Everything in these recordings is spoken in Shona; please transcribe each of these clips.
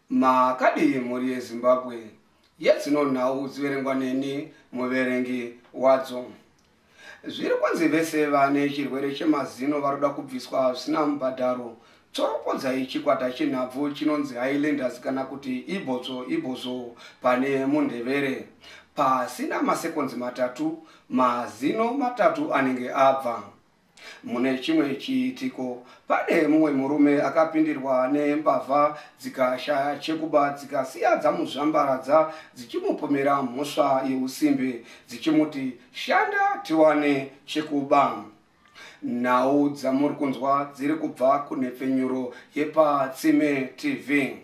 Makadi muri yeZimbabwe yedzinonhau dziverengwa neni muverengi wadzo. Zviri kwanzi vese vane chirwere chemazino varoda kubviswa zvisina mubhadharo, tsoropodzai chikwata chenhabvu chinonzi Highlanders kana kuti ibhotso pane mundevere. Pasina masekonzi matatu mazino matatu anenge abva. Mune chimwe chiitiko pane mumwe murume akapindirwa nembavha dzikashaya chekuba dzikasiya dzamuzvambaradza dzichimupomera mhosva yeusimbe dzichimuti shanda tiwane chekuba. Nhau dzamuri kunzwa dziri kubva kunhepfenyuro yepaTsime TV.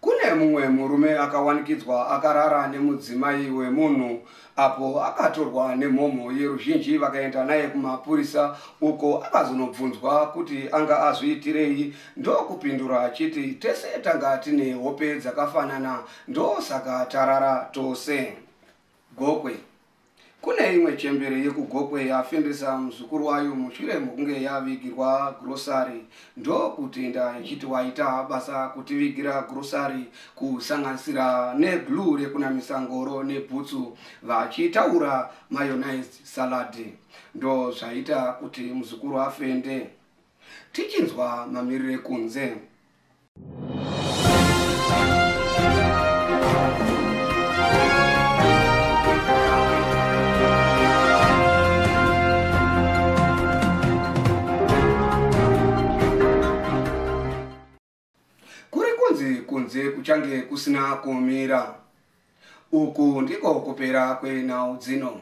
Kune mumwe murume akawanikidzwa akarara nemudzimai wemunhu apo akatorwa nemhomho yeruzhinji vakaenda naye kumapurisa uko akazonobvunzwa kuti anga azviitirei. Ndokupindura achiti tese tanga tine hope dzakafanana ndosaka tarara tose. Gokwe. Kune imwe chembere yekugokwe yafendesa muzukuru wayo mushure mokunge yavigirwa grocery. Ndokutenda ichiti waita basa kutivigira grocery kusanganisira neglue rekunamisa ngoro nebhutsu vachitaura mayonnaise salad. Ndo zvaita kuti muzukuru afende. Tichinzwa mamirire kunze. Kunze kuchange kusina kumira. Uku ndiko kupera kwenhau dzino.